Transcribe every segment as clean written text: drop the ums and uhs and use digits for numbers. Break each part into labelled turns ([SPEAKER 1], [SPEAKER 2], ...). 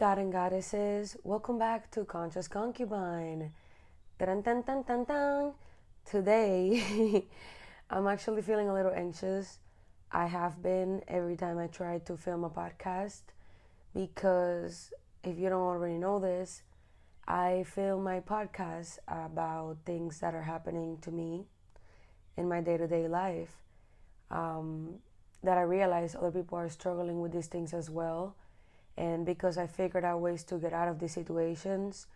[SPEAKER 1] God and goddesses, welcome back to Conscious Concubine. Dun, dun, dun, dun, dun. Today, I'm actually feeling a little anxious. I have been every time I try to film a podcast because if you don't already know this, I film my podcast about things that are happening to me in my day-to-day life. That I realize other people are struggling with these things as well. And because I figured out ways to get out of these situations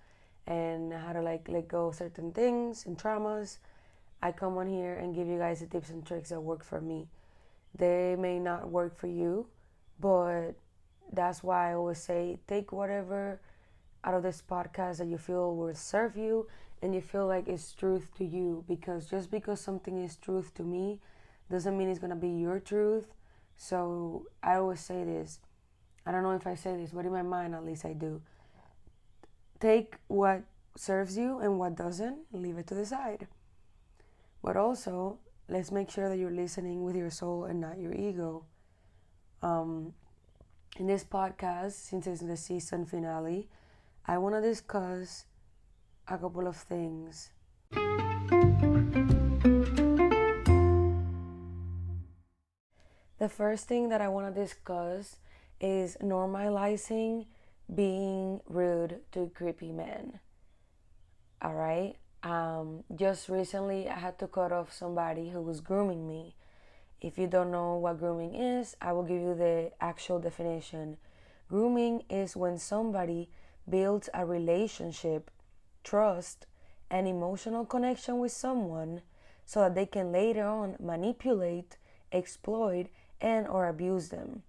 [SPEAKER 1] and how to let go of certain things and traumas, I come on here and give you guys the tips and tricks that work for me. They may not work for you, but that's why I always say take whatever out of this podcast that you feel will serve you and you feel like it's truth to you, because just because something is truth to me doesn't mean it's going to be your truth. So I always say this. I don't know if I say this, but in my mind at least I do. Take what serves you and what doesn't, leave it to the side. But also, let's make sure that you're listening with your soul and not your ego. In this podcast, since it's the season finale, I want to discuss a couple of things. The first thing that I want to discuss is normalizing being rude to creepy men. Alright? Just recently I had to cut off somebody who was grooming me. If you don't know what grooming is, I will give you the actual definition. Grooming is when somebody builds a relationship, trust, and emotional connection with someone so that they can later on manipulate, exploit, and or abuse them.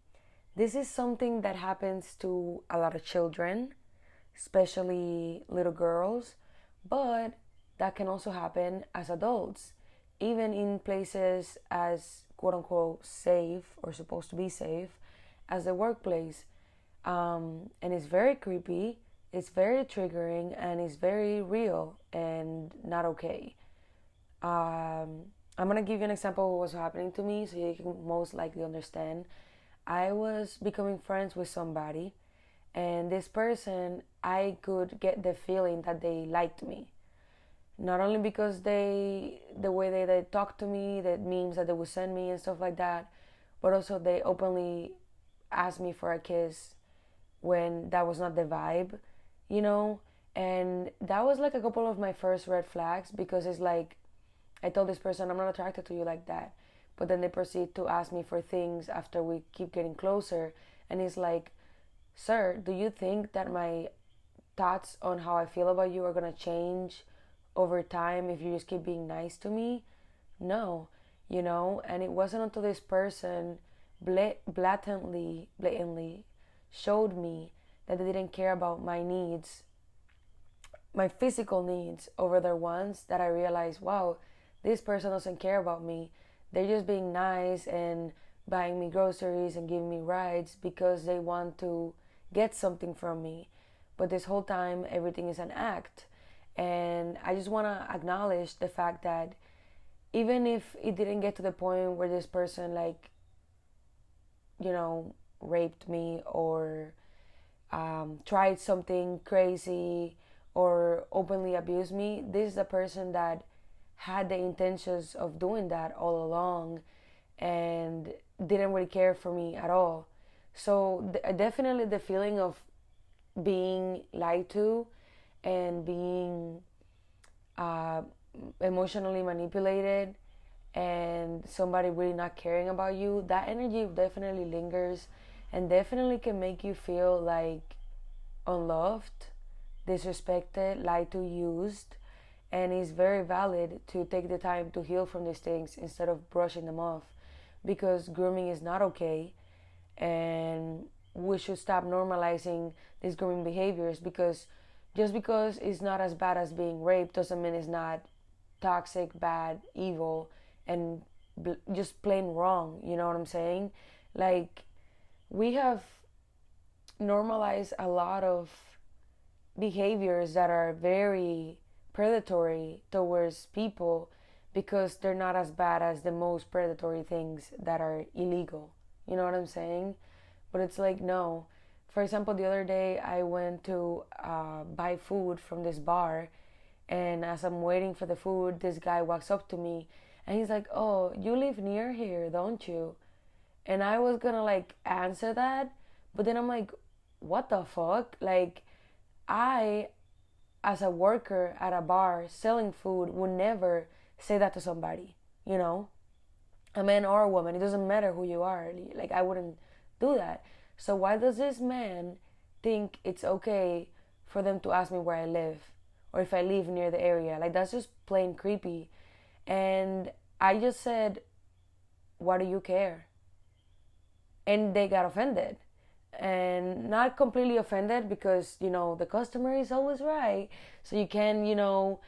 [SPEAKER 1] This is something that happens to a lot of children, especially little girls, but that can also happen as adults, even in places as quote-unquote safe or supposed to be safe as the workplace. And it's very creepy, it's very triggering, and it's very real and not okay. I'm going to give you an example of what was happening to me so you can most likely understand. I was becoming friends with somebody, and this person, I could get the feeling that they liked me. Not only because the way they talked to me, the memes that they would send me and stuff like that, but also they openly asked me for a kiss when that was not the vibe, you know? And that was like a couple of my first red flags, because it's like, I told this person, I'm not attracted to you like that. But then they proceed to ask me for things after we keep getting closer. And it's like, sir, do you think that my thoughts on how I feel about you are going to change over time if you just keep being nice to me? No, you know? And it wasn't until this person blatantly showed me that they didn't care about my needs, my physical needs, over their wants, that I realized, wow, this person doesn't care about me. They're just being nice and buying me groceries and giving me rides because they want to get something from me. But this whole time, everything is an act. And I just want to acknowledge the fact that even if it didn't get to the point where this person, like, you know, raped me or tried something crazy or openly abused me, this is a person that had the intentions of doing that all along and didn't really care for me at all. So definitely the feeling of being lied to and being emotionally manipulated and somebody really not caring about you, that energy definitely lingers and definitely can make you feel like unloved, disrespected, lied to, used. And it's very valid to take the time to heal from these things instead of brushing them off, because grooming is not okay, and we should stop normalizing these grooming behaviors, because just because it's not as bad as being raped doesn't mean it's not toxic, bad, evil, and just plain wrong. You know what I'm saying? Like, we have normalized a lot of behaviors that are very predatory towards people because they're not as bad as the most predatory things that are illegal. You know what I'm saying? But it's like, no. for example, the other day I went to buy food from this bar, and as I'm waiting for the food, this guy walks up to me and he's like, "Oh, you live near here, don't you?" And I was gonna like answer that, but then I'm like, what the fuck? Like, I, as a worker at a bar selling food, would never say that to somebody, you know? A man or a woman, it doesn't matter who you are. Like, I wouldn't do that. So why does this man think it's okay for them to ask me where I live or if I live near the area? Like, that's just plain creepy. And I just said, why do you care? And they got offended. And not completely offended because, you know, the customer is always right. So you can, you know,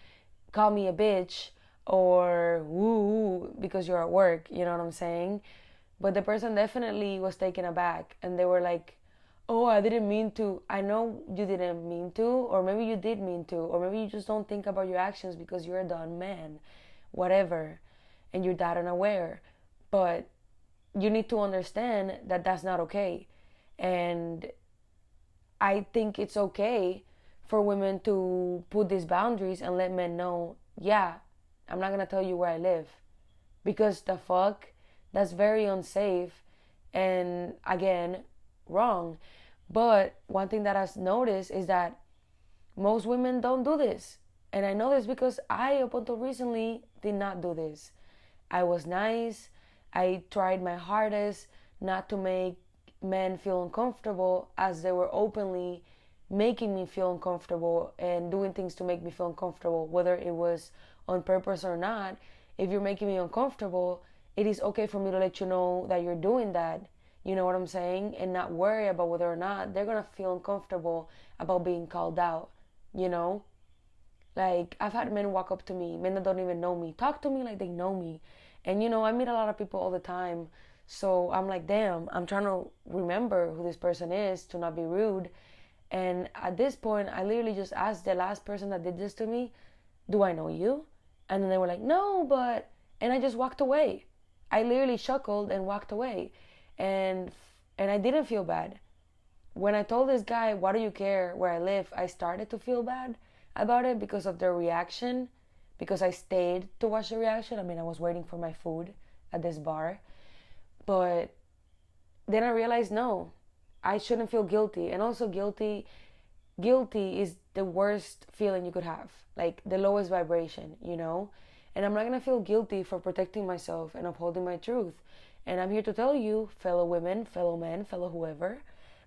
[SPEAKER 1] call me a bitch or woo because you're at work, you know what I'm saying? But the person definitely was taken aback and they were like, "Oh, I didn't mean to." I know you didn't mean to, or maybe you did mean to, or maybe you just don't think about your actions because you're a dumb man, whatever, and you're that unaware. But you need to understand that that's not okay. And I think it's okay for women to put these boundaries and let men know, yeah, I'm not going to tell you where I live. Because the fuck, that's very unsafe and, again, wrong. But one thing that I've noticed is that most women don't do this. And I know this because I, up until recently, did not do this. I was nice. I tried my hardest not to make men feel uncomfortable as they were openly making me feel uncomfortable and doing things to make me feel uncomfortable, whether it was on purpose or not. If you're making me uncomfortable, it is okay for me to let you know that you're doing that. You know what I'm saying? And not worry about whether or not they're going to feel uncomfortable about being called out, you know? Like, I've had men walk up to me, men that don't even know me, talk to me like they know me. And, you know, I meet a lot of people all the time. So I'm like, damn, I'm trying to remember who this person is to not be rude. And at this point, I literally just asked the last person that did this to me, "Do I know you?" And then they were like, "No, but," and I just walked away. I literally chuckled and walked away. And I didn't feel bad. When I told this guy, "Why do you care where I live?" I started to feel bad about it because of their reaction, because I stayed to watch the reaction. I mean, I was waiting for my food at this bar. But then I realized, no, I shouldn't feel guilty. And also guilty is the worst feeling you could have, like the lowest vibration, you know? And I'm not going to feel guilty for protecting myself and upholding my truth. And I'm here to tell you, fellow women, fellow men, fellow whoever,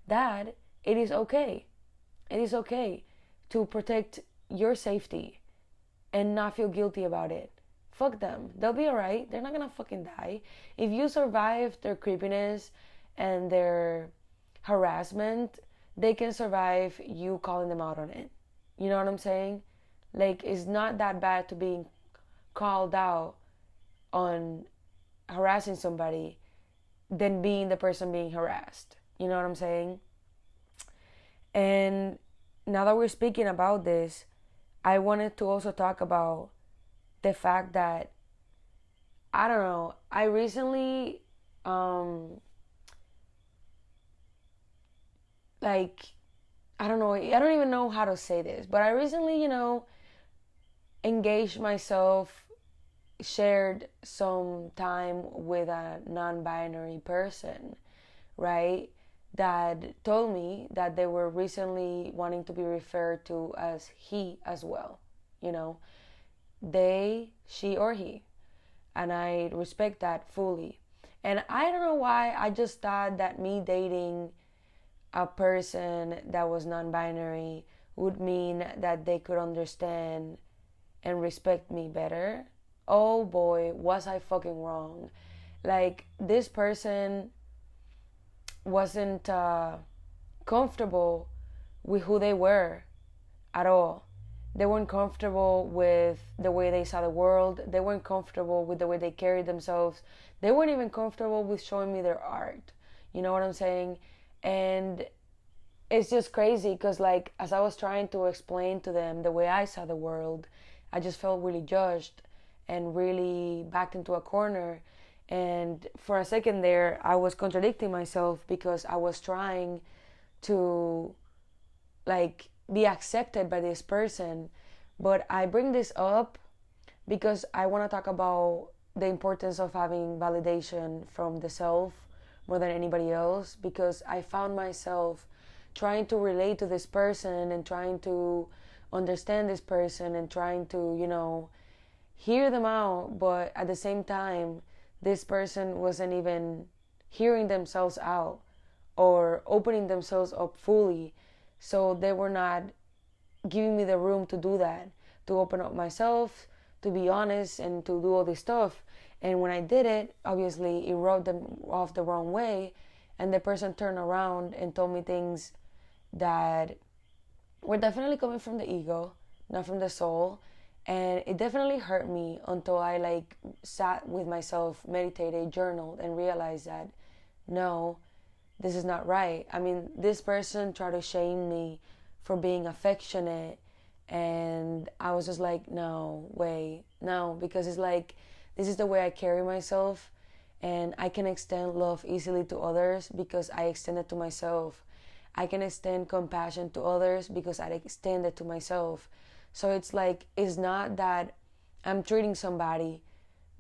[SPEAKER 1] that it is okay. It is okay to protect your safety and not feel guilty about it. Fuck them. They'll be alright. They're not gonna fucking die. If you survive their creepiness and their harassment, they can survive you calling them out on it. You know what I'm saying? Like, it's not that bad to being called out on harassing somebody than being the person being harassed. You know what I'm saying? And now that we're speaking about this, I wanted to also talk about the fact that, I don't know, I recently, like, I don't know, I don't even know how to say this, but I recently, you know, engaged myself, shared some time with a non-binary person, right? That told me that they were recently wanting to be referred to as he as well, you know? They, she, or he. And I respect that fully. And I don't know why, I just thought that me dating a person that was non-binary would mean that they could understand and respect me better. Oh boy, was I fucking wrong. Like, this person wasn't comfortable with who they were at all. They weren't comfortable with the way they saw the world. They weren't comfortable with the way they carried themselves. They weren't even comfortable with showing me their art. You know what I'm saying? And it's just crazy because, like, as I was trying to explain to them the way I saw the world, I just felt really judged and really backed into a corner. And for a second there, I was contradicting myself because I was trying to like be accepted by this person. But I bring this up because I want to talk about the importance of having validation from the self more than anybody else, because I found myself trying to relate to this person and trying to understand this person and trying to, hear them out, but at the same time, this person wasn't even hearing themselves out or opening themselves up fully. So they were not giving me the room to do that, to open up myself, to be honest, and to do all this stuff. And when I did it, obviously it rubbed them off the wrong way, and the person turned around and told me things that were definitely coming from the ego, not from the soul. And it definitely hurt me until I like sat with myself, meditated, journaled, and realized that no, this is not right. I mean, this person tried to shame me for being affectionate, and I was just like, no way, no, because it's like this is the way I carry myself, and I can extend love easily to others because I extend it to myself. I can extend compassion to others because I extend it to myself. So it's like, it's not that I'm treating somebody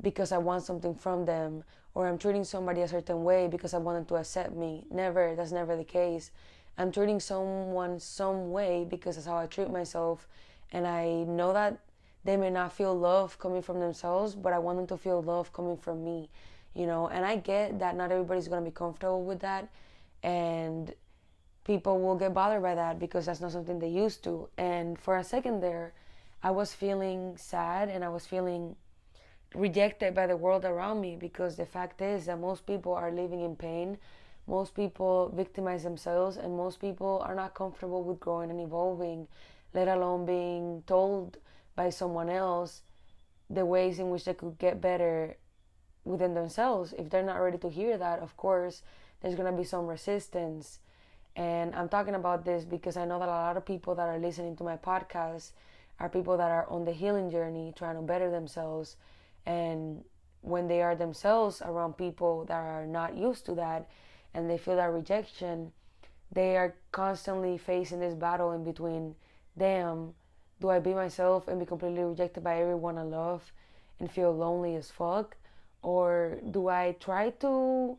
[SPEAKER 1] because I want something from them, or I'm treating somebody a certain way because I want them to accept me. Never, that's never the case. I'm treating someone some way because that's how I treat myself, and I know that they may not feel love coming from themselves, but I want them to feel love coming from me, and I get that not everybody's going to be comfortable with that, and people will get bothered by that because that's not something they used to. And for a second there, I was feeling sad and I was feeling rejected by the world around me, because the fact is that most people are living in pain, most people victimize themselves, and most people are not comfortable with growing and evolving, let alone being told by someone else the ways in which they could get better within themselves. If they're not ready to hear that, of course there's going to be some resistance. And I'm talking about this because I know that a lot of people that are listening to my podcast are people that are on the healing journey, trying to better themselves. And when they are themselves around people that are not used to that, and they feel that rejection, they are constantly facing this battle in between, damn, do I be myself and be completely rejected by everyone I love and feel lonely as fuck? Or do I try to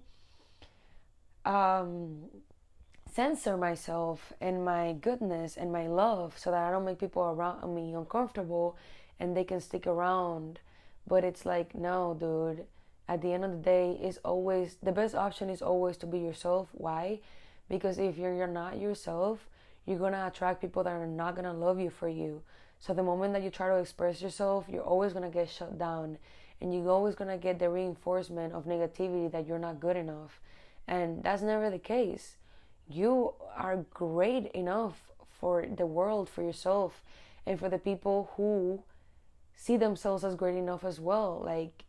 [SPEAKER 1] censor myself and my goodness and my love so that I don't make people around me uncomfortable and they can stick around? But it's like, no, dude, at the end of the day, is always the best option is always to be yourself. Why? Because if you're not yourself, you're gonna attract people that are not gonna love you for you. So the moment that you try to express yourself, you're always gonna get shut down, and you're always gonna get the reinforcement of negativity that you're not good enough. And that's never the case. You are great enough for the world, for yourself, and for the people who see themselves as great enough as well. Like,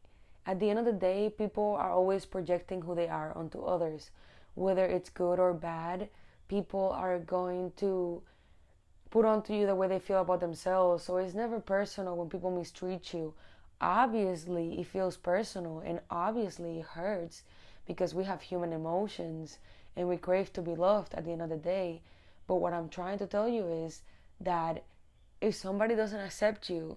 [SPEAKER 1] at the end of the day, people are always projecting who they are onto others. Whether it's good or bad, people are going to put onto you the way they feel about themselves. So it's never personal when people mistreat you. Obviously, it feels personal, and obviously it hurts, because we have human emotions and we crave to be loved at the end of the day. But what I'm trying to tell you is that if somebody doesn't accept you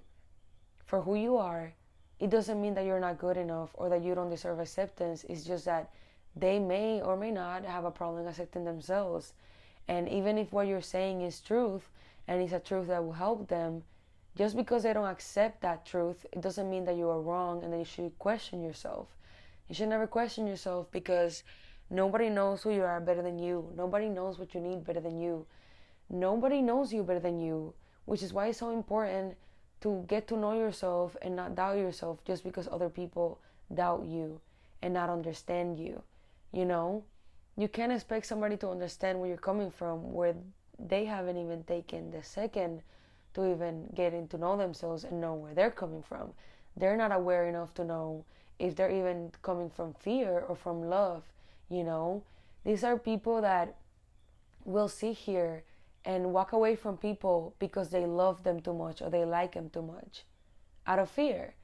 [SPEAKER 1] for who you are, it doesn't mean that you're not good enough or that you don't deserve acceptance. It's just that they may or may not have a problem accepting themselves. And even if what you're saying is truth, and it's a truth that will help them, just because they don't accept that truth, it doesn't mean that you are wrong and that you should question yourself. You should never question yourself, because nobody knows who you are better than you. Nobody knows what you need better than you. Nobody knows you better than you, which is why it's so important to get to know yourself and not doubt yourself just because other people doubt you and not understand you. You can't expect somebody to understand where you're coming from, where they haven't even taken the second to even getting to know themselves and know where they're coming from. They're not aware enough to know if they're even coming from fear or from love. These are people that will sit here and walk away from people because they love them too much or they like them too much out of fear.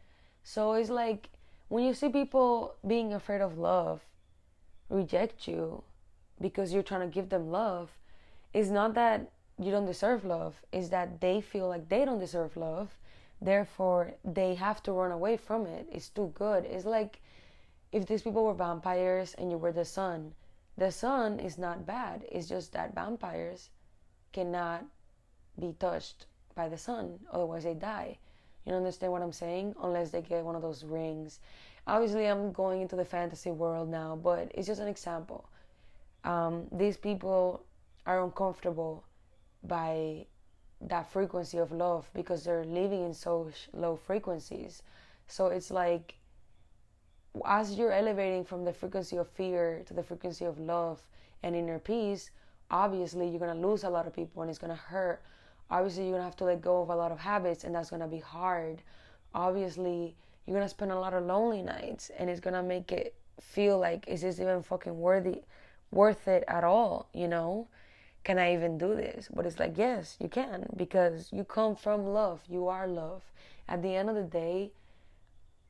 [SPEAKER 1] So it's like, when you see people being afraid of love reject you because you're trying to give them love, It's not that you don't deserve love, it's that they feel like they don't deserve love, therefore they have to run away from it. It's too good. It's like if these people were vampires and you were the sun is not bad. It's just that vampires cannot be touched by the sun, otherwise they die. You understand what I'm saying? Unless they get one of those rings. Obviously, I'm going into the fantasy world now, but it's just an example. These people are uncomfortable by that frequency of love because they're living in so low frequencies. So it's like as you're elevating from the frequency of fear to the frequency of love and inner peace, obviously you're going to lose a lot of people and it's going to hurt. Obviously you're going to have to let go of a lot of habits and that's going to be hard. Obviously you're going to spend a lot of lonely nights and it's going to make it feel like, is this even fucking worth it at all, you know? Can I even do this? But it's like, yes, you can, because you come from love. You are love. At the end of the day,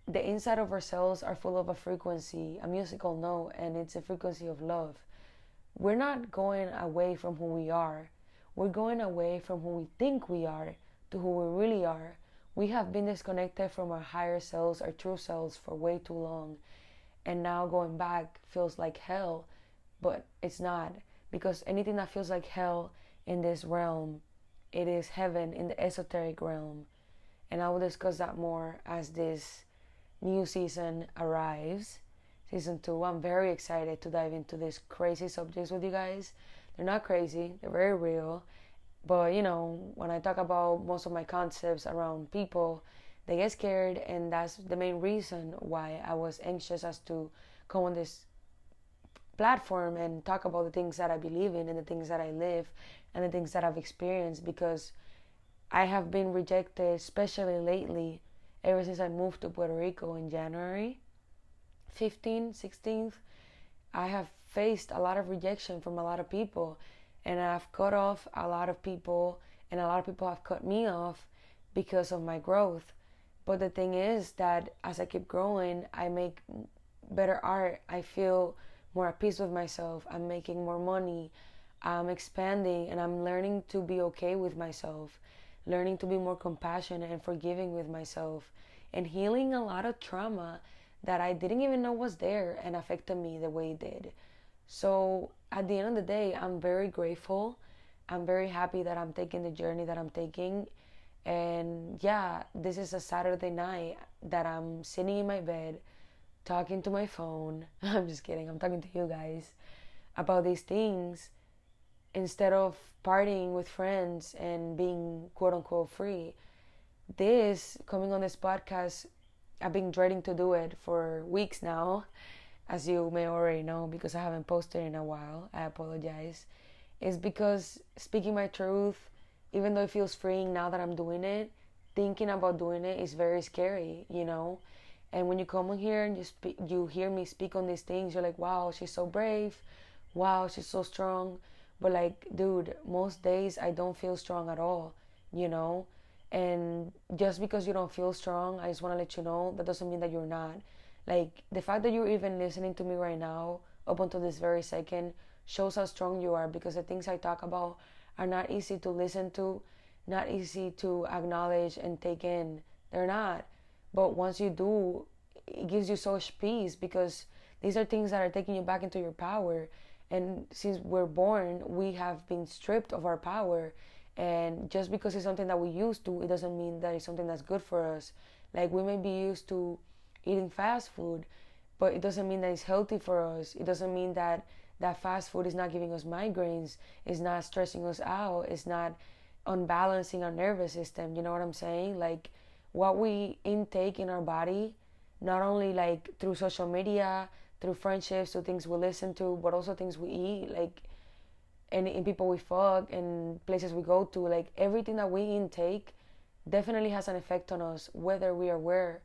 [SPEAKER 1] the inside of our cells are full of a frequency, a musical note, and it's a frequency of love. We're not going away from who we are. We're going away from who we think we are to who we really are. We have been disconnected from our higher selves, our true selves, for way too long. And now going back feels like hell, but it's not. Because anything that feels like hell in this realm, it is heaven in the esoteric realm. And I will discuss that more as this new season arrives. Season 2. I'm very excited to dive into these crazy subjects with you guys. They're not crazy, they're very real. But you know, when I talk about most of my concepts around people, they get scared, and that's the main reason why I was anxious as to come on this platform and talk about the things that I believe in and the things that I live and the things that I've experienced, because I have been rejected, especially lately, ever since I moved to Puerto Rico in January 15th, 16th. I have faced a lot of rejection from a lot of people, and I've cut off a lot of people, and a lot of people have cut me off because of my growth. But the thing is that as I keep growing, I make better art. I feel more at peace with myself. I'm making more money. I'm expanding, and I'm learning to be okay with myself, learning to be more compassionate and forgiving with myself, and healing a lot of trauma that I didn't even know was there and affected me the way it did. So at the end of the day, I'm very grateful. I'm very happy that I'm taking the journey that I'm taking. And yeah, this is a Saturday night that I'm sitting in my bed talking to my phone. I'm just kidding. I'm talking to you guys about these things instead of partying with friends and being quote unquote free. This, coming on this podcast, I've been dreading to do it for weeks now, as you may already know, because I haven't posted in a while. I apologize. It's because speaking my truth, even though it feels freeing now that I'm doing it, thinking about doing it is very scary, you know? And when you come on here and you hear me speak on these things, you're like, wow, she's so brave. Wow, she's so strong. But like, dude, most days I don't feel strong at all, you know? And just because you don't feel strong, I just want to let you know that doesn't mean that you're not. Like, the fact that you're even listening to me right now, up until this very second, shows how strong you are, because the things I talk about are not easy to listen to, not easy to acknowledge and take in. They're not. But once you do, it gives you such peace, because these are things that are taking you back into your power. And since we're born, we have been stripped of our power. And just because it's something that we used to, it doesn't mean that it's something that's good for us. Like, we may be used to eating fast food, but it doesn't mean that it's healthy for us. It doesn't mean that that fast food is not giving us migraines, it's not stressing us out, it's not unbalancing our nervous system. You know what I'm saying? Like, what we intake in our body, not only like through social media, through friendships, through things we listen to, but also things we eat, like, and in people we fuck and places we go to, like, everything that we intake definitely has an effect on us, whether we are aware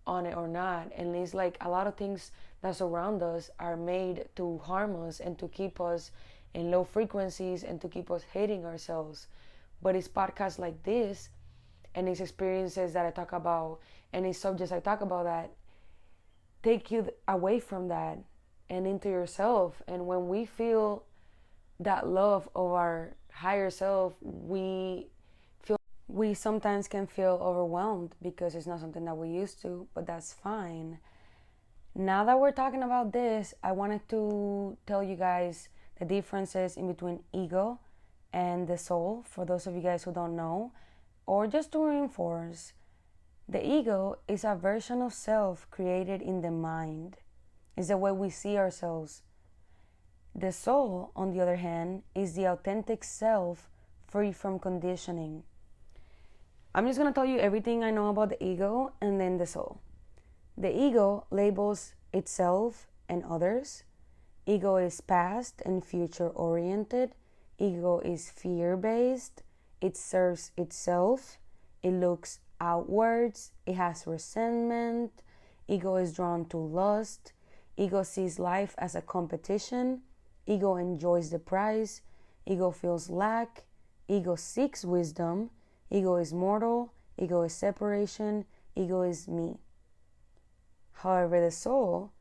[SPEAKER 1] on it or not. And it's like a lot of things that surround us are made to harm us and to keep us in low frequencies and to keep us hating ourselves. But it's podcasts like this and it's experiences that I talk about and it's subjects I talk about that take you away from that and into yourself. And when we feel that love of our higher self, we sometimes can feel overwhelmed because it's not something that we used to, but that's fine. Now that we're talking about this, I wanted to tell you guys the differences in between ego and the soul, for those of you guys who don't know, or just to reinforce. The ego is a version of self created in the mind. It's the way we see ourselves. The soul, on the other hand, is the authentic self free from conditioning. I'm just going to tell you everything I know about the ego and then the soul. The ego labels itself and others. Ego is past and future oriented. Ego is fear-based. It serves itself. It looks outwards. It has resentment. Ego is drawn to lust. Ego sees life as a competition. Ego enjoys the prize. Ego feels lack. Ego seeks wisdom. Ego is mortal. Ego is separation. Ego is me. However, the soul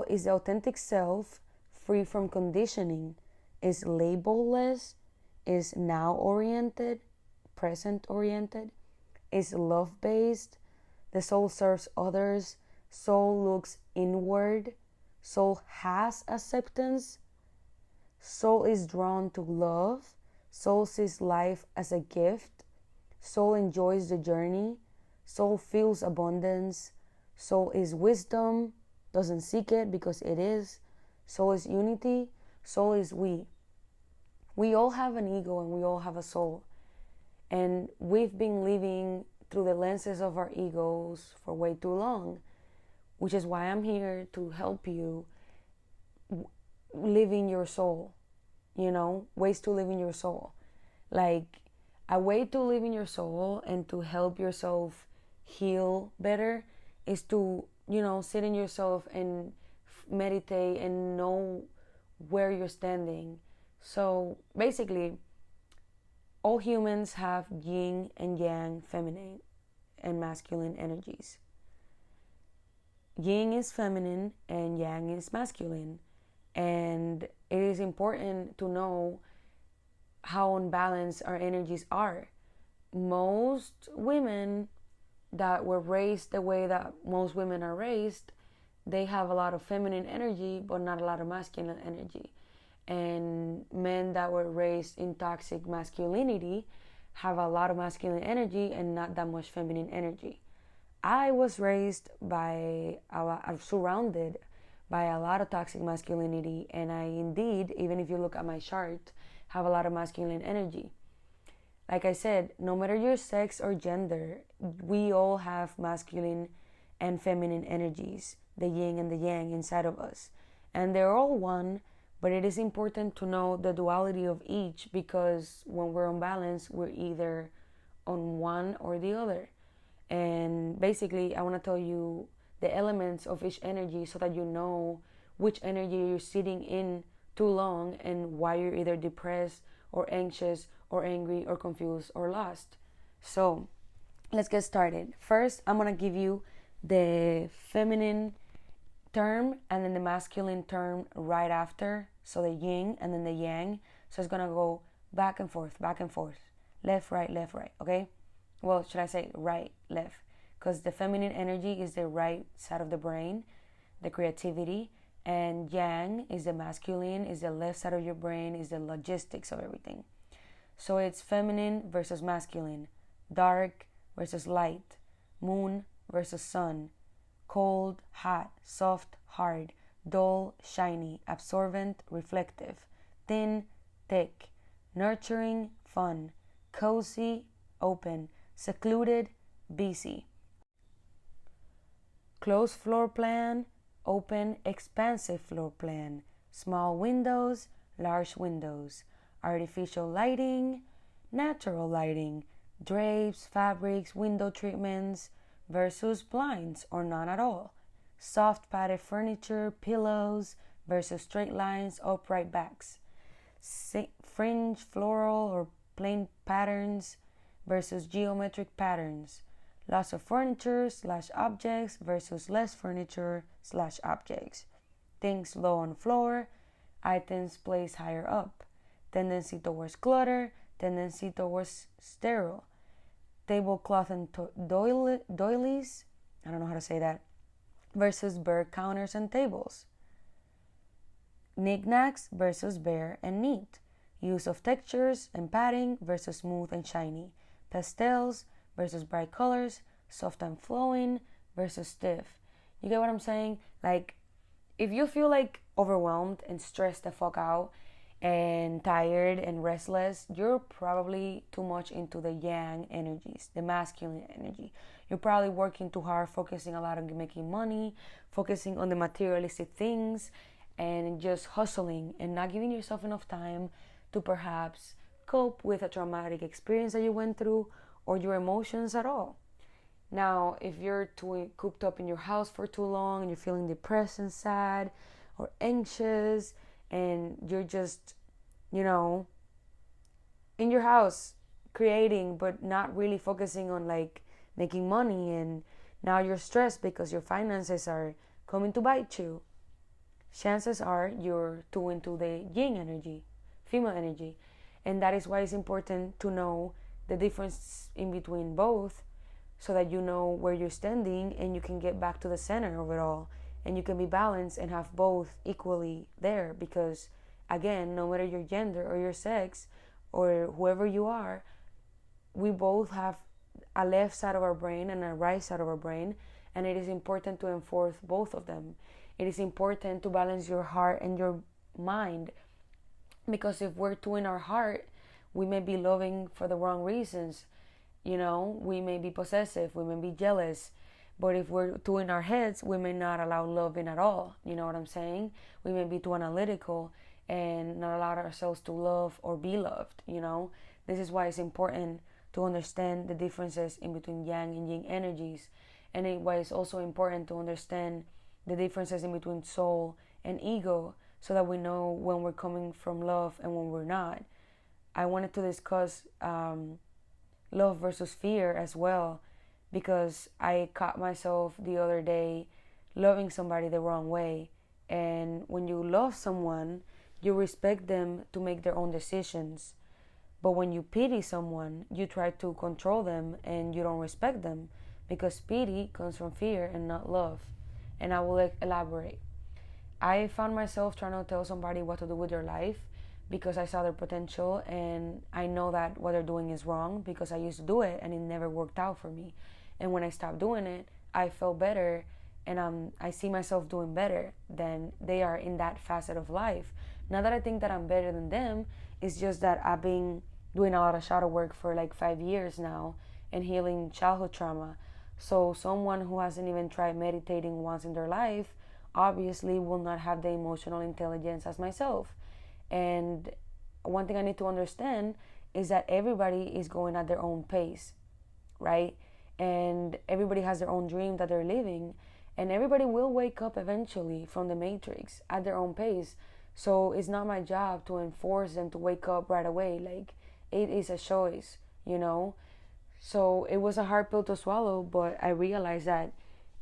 [SPEAKER 1] is the authentic self, free from conditioning, is labelless, is now-oriented, present-oriented, is love-based. The soul serves others. Soul looks inward. Soul has acceptance. Soul is drawn to love. Soul sees life as a gift. Soul enjoys the journey. Soul feels abundance. Soul is wisdom, doesn't seek it because it is. Soul is unity. Soul is we. We all have an ego and we all have a soul. And we've been living through the lenses of our egos for way too long, which is why I'm here to help you live in your soul. Ways to live in your soul. Like, a way to live in your soul and to help yourself heal better is to, sit in yourself and meditate and know where you're standing. So basically, all humans have yin and yang, feminine and masculine energies. Yin is feminine and yang is masculine. And it is important to know how unbalanced our energies are. Most women that were raised the way that most women are raised, they have a lot of feminine energy but not a lot of masculine energy. And men that were raised in toxic masculinity have a lot of masculine energy and not that much feminine energy. I was raised surrounded by a lot of toxic masculinity, and I indeed, even if you look at my chart, have a lot of masculine energy. Like I said, no matter your sex or gender, we all have masculine and feminine energies, the yin and the yang inside of us. And they're all one, but it is important to know the duality of each, because when we're unbalanced, we're either on one or the other. And basically, I want to tell you the elements of each energy so that you know which energy you're sitting in too long and why you're either depressed or anxious or angry or confused or lost. So let's get started. First, I'm going to give you the feminine term and then the masculine term right after. So the yin and then the yang. So it's going to go back and forth, left, right, okay? Well, should I say right, left? Because the feminine energy is the right side of the brain, the creativity, and yang is the masculine, is the left side of your brain, is the logistics of everything. So it's feminine versus masculine, dark versus light, moon versus sun, cold, hot, soft, hard, dull, shiny, absorbent, reflective, thin, thick, nurturing, fun, cozy, open, secluded, busy. Closed floor plan, open, expansive floor plan, small windows, large windows, artificial lighting, natural lighting, drapes, fabrics, window treatments versus blinds or none at all, soft padded furniture, pillows versus straight lines, upright backs, fringe, floral or plain patterns versus geometric patterns, lots of furniture / objects versus less furniture / objects, things low on floor, items placed higher up, tendency towards clutter, tendency towards sterile, tablecloth and doilies, I don't know how to say that, versus bare counters and tables, knickknacks versus bare and neat, use of textures and padding versus smooth and shiny, pastels versus bright colors, soft and flowing versus stiff. You get what I'm saying? Like, if you feel like overwhelmed and stressed the fuck out and tired and restless, you're probably too much into the yang energies, the masculine energy. You're probably working too hard, focusing a lot on making money, focusing on the materialistic things, and just hustling and not giving yourself enough time to perhaps cope with a traumatic experience that you went through or your emotions at all. Now, if you're too cooped up in your house for too long and you're feeling depressed and sad or anxious and you're just, in your house creating but not really focusing on like making money, and now you're stressed because your finances are coming to bite you, chances are you're too into the yin energy, female energy. And that is why it's important to know the difference in between both, so that you know where you're standing and you can get back to the center of it all, and you can be balanced and have both equally there. Because again, no matter your gender or your sex or whoever you are, we both have a left side of our brain and a right side of our brain, and it is important to enforce both of them. It is important to balance your heart and your mind, because if we're too in our heart, we may be loving for the wrong reasons. We may be possessive, we may be jealous, but if we're too in our heads, we may not allow love in at all. You know what I'm saying? We may be too analytical and not allow ourselves to love or be loved. This is why it's important to understand the differences in between yang and yin energies, and why it's also important to understand the differences in between soul and ego, so that we know when we're coming from love and when we're not. I wanted to discuss love versus fear as well, because I caught myself the other day loving somebody the wrong way. And when you love someone, you respect them to make their own decisions. But when you pity someone, you try to control them and you don't respect them, because pity comes from fear and not love. And I will elaborate. I found myself trying to tell somebody what to do with their life because I saw their potential, and I know that what they're doing is wrong because I used to do it and it never worked out for me. And when I stopped doing it, I felt better, and I see myself doing better than they are in that facet of life. Not that I think that I'm better than them, it's just that I've been doing a lot of shadow work for like 5 years now and healing childhood trauma. So someone who hasn't even tried meditating once in their life obviously will not have the emotional intelligence as myself. And one thing I need to understand is that everybody is going at their own pace, right? And everybody has their own dream that they're living, and everybody will wake up eventually from the matrix at their own pace. So it's not my job to enforce them to wake up right away. Like, it is a choice, So it was a hard pill to swallow, but I realized that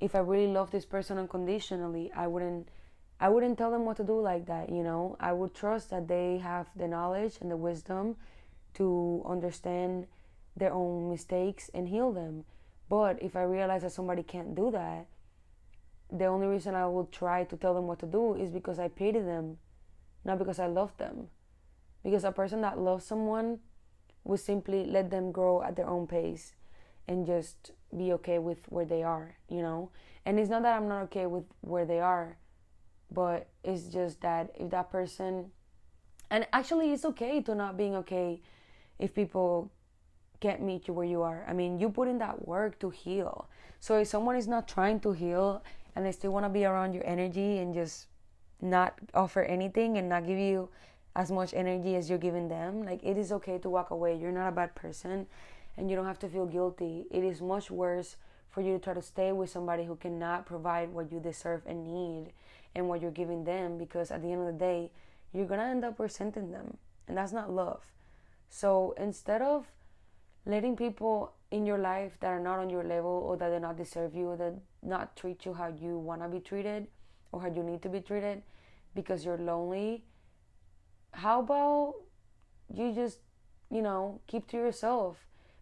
[SPEAKER 1] if I really love this person unconditionally, I wouldn't tell them what to do like that. I would trust that they have the knowledge and the wisdom to understand their own mistakes and heal them. But if I realize that somebody can't do that, the only reason I will try to tell them what to do is because I pity them, not because I love them. Because a person that loves someone will simply let them grow at their own pace and just be okay with where they are, And it's not that I'm not okay with where they are, but it's just that if that person, and actually it's okay to not being okay if people can't meet you where you are. I mean, you put in that work to heal. So if someone is not trying to heal and they still want to be around your energy and just not offer anything and not give you as much energy as you're giving them, like, it is okay to walk away. You're not a bad person and you don't have to feel guilty. It is much worse for you to try to stay with somebody who cannot provide what you deserve and need and what you're giving them, because at the end of the day, you're gonna end up resenting them, and that's not love. So instead of letting people in your life that are not on your level, or that do not deserve you, or that not treat you how you want to be treated or how you need to be treated because you're lonely, how about you just, keep to yourself?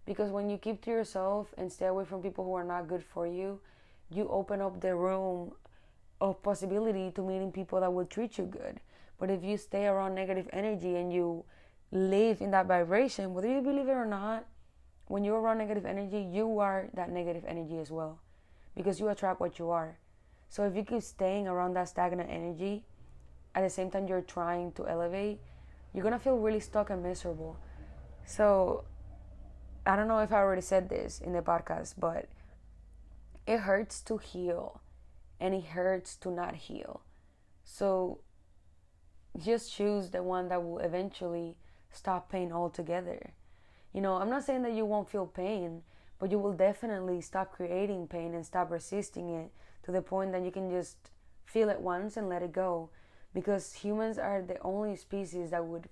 [SPEAKER 1] Because when you keep to yourself and stay away from people who are not good for you, you open up the room of possibility to meeting people that will treat you good. But if you stay around negative energy and you live in that vibration, whether you believe it or not, when you're around negative energy, you are that negative energy as well, because you attract what you are. So if you keep staying around that stagnant energy, at the same time you're trying to elevate, you're gonna feel really stuck and miserable. So I don't know if I already said this in the podcast, but it hurts to heal and it hurts to not heal. So just choose the one that will eventually stop pain altogether. I'm not saying that you won't feel pain, but you will definitely stop creating pain and stop resisting it to the point that you can just feel it once and let it go. Because humans are the only species that would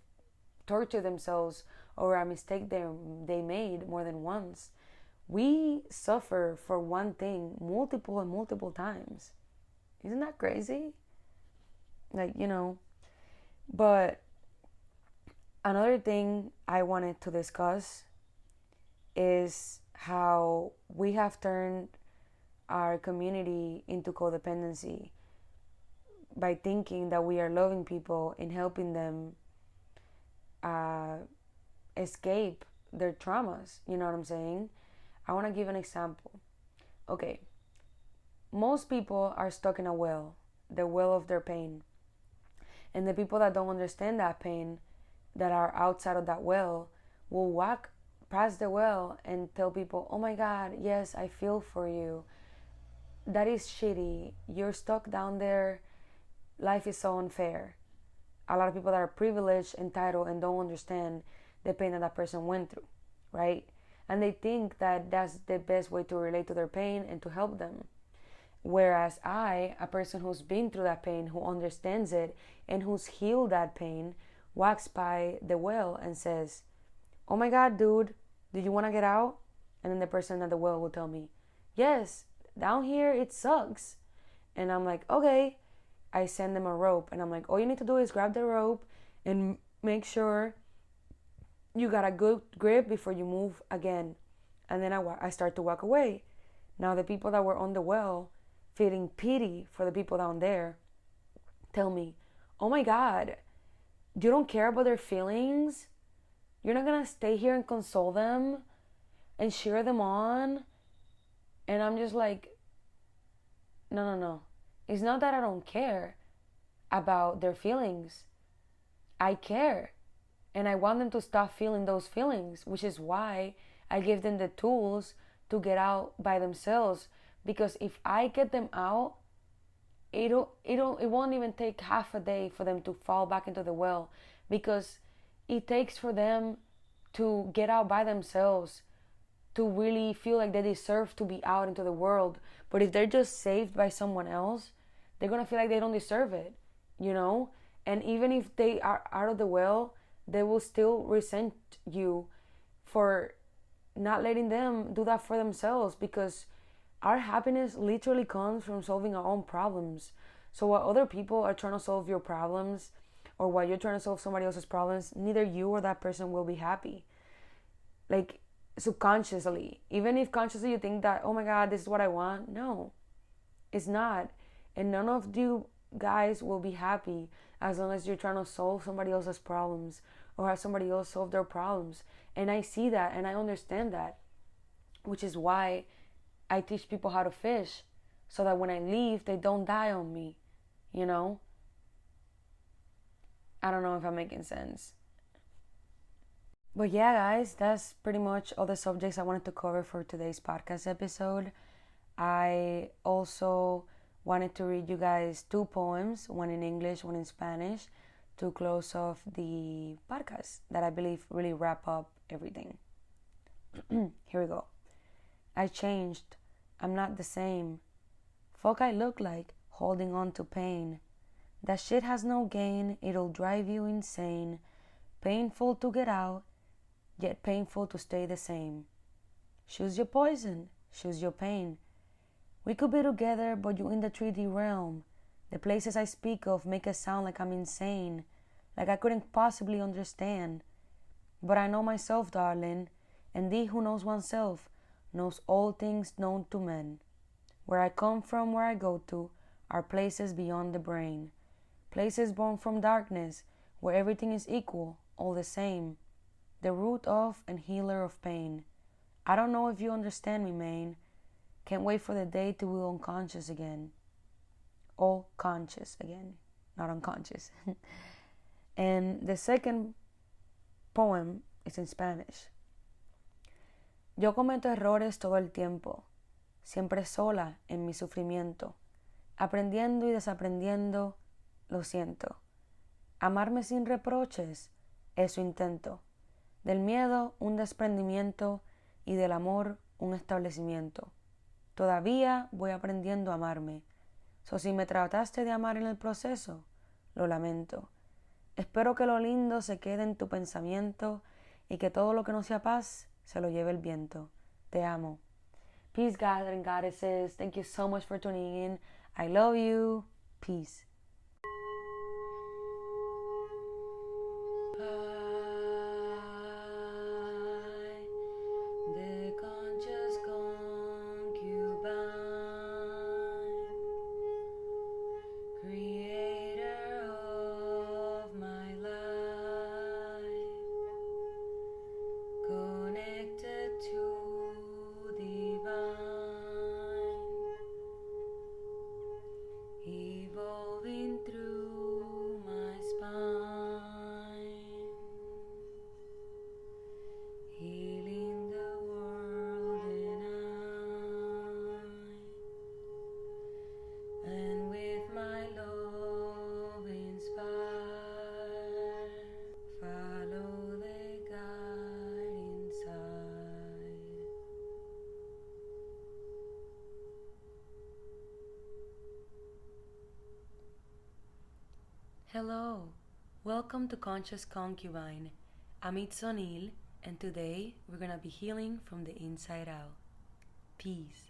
[SPEAKER 1] torture themselves over a mistake they made more than once. We suffer for one thing multiple and multiple times. Isn't that crazy? But another thing I wanted to discuss is how we have turned our community into codependency by thinking that we are loving people and helping them escape their traumas. You know what I'm saying? I want to give an example. Okay, most people are stuck in a well, the well of their pain. And the people that don't understand that pain, that are outside of that well, will walk past the well and tell people, oh my God, yes, I feel for you. That is shitty. You're stuck down there. Life is so unfair. A lot of people that are privileged, entitled, and don't understand the pain that person went through, right? And they think that that's the best way to relate to their pain and to help them. Whereas I, a person who's been through that pain, who understands it, and who's healed that pain, walks by the well and says, oh my God, dude, do you want to get out? And then the person at the well will tell me, yes, down here it sucks. And I'm like, okay. I send them a rope and I'm like, all you need to do is grab the rope and make sure you got a good grip before you move again. And then I start to walk away. Now the people that were on the well, feeling pity for the people down there, tell me, oh my God, you don't care about their feelings? You're not gonna stay here and console them and cheer them on? And I'm just like, no. It's not that I don't care about their feelings. I care. And I want them to stop feeling those feelings, which is why I give them the tools to get out by themselves. Because if I get them out, it won't even take half a day for them to fall back into the well. Because it takes for them to get out by themselves to really feel like they deserve to be out into the world. But if they're just saved by someone else, they're going to feel like they don't deserve it, And even if they are out of the well, they will still resent you for not letting them do that for themselves, because our happiness literally comes from solving our own problems. So while other people are trying to solve your problems, or while you're trying to solve somebody else's problems, neither you or that person will be happy. Like, subconsciously. Even if consciously you think that, oh my God, this is what I want. No, it's not. And none of you guys will be happy as long as you're trying to solve somebody else's problems or have somebody else solve their problems. And I see that and I understand that, which is why I teach people how to fish, so that when I leave, they don't die on me, I don't know if I'm making sense. But yeah, guys, that's pretty much all the subjects I wanted to cover for today's podcast episode. I also wanted to read you guys 2 poems, one in English, one in Spanish, to close off the podcast that I believe really wrap up everything. Here we go. I changed. I'm not the same. Fuck I look like, holding on to pain. That shit has no gain, it'll drive you insane. Painful to get out, yet painful to stay the same. Choose your poison, choose your pain. We could be together, but you in the 3D realm. The places I speak of make it sound like I'm insane, like I couldn't possibly understand. But I know myself, darling, and thee who knows oneself knows all things known to men. Where I come from, where I go to, are places beyond the brain, places born from darkness, where everything is equal, all the same, the root of and healer of pain. I don't know if you understand me, man. Can't wait for the day to be unconscious again. All conscious again, not unconscious. And the second poem is in Spanish. Yo cometo errores todo el tiempo, siempre sola en mi sufrimiento, aprendiendo y desaprendiendo, lo siento. Amarme sin reproches, eso intento. Del miedo un desprendimiento y del amor un establecimiento. Todavía voy aprendiendo a amarme. So si me trataste de amar en el proceso, lo lamento. Espero que lo lindo se quede en tu pensamiento y que todo lo que no sea paz se lo lleve el viento. Te amo. Peace, God and goddesses. Thank you so much for tuning in. I love you. Peace. The conscious concubine, creator of my life, connected to divine, evolving through my spine, healing the world and with my love inspire, follow the guide inside. Hello, welcome to Conscious Concubine. I'm Sonil, and today we're gonna be healing from the inside out. Peace.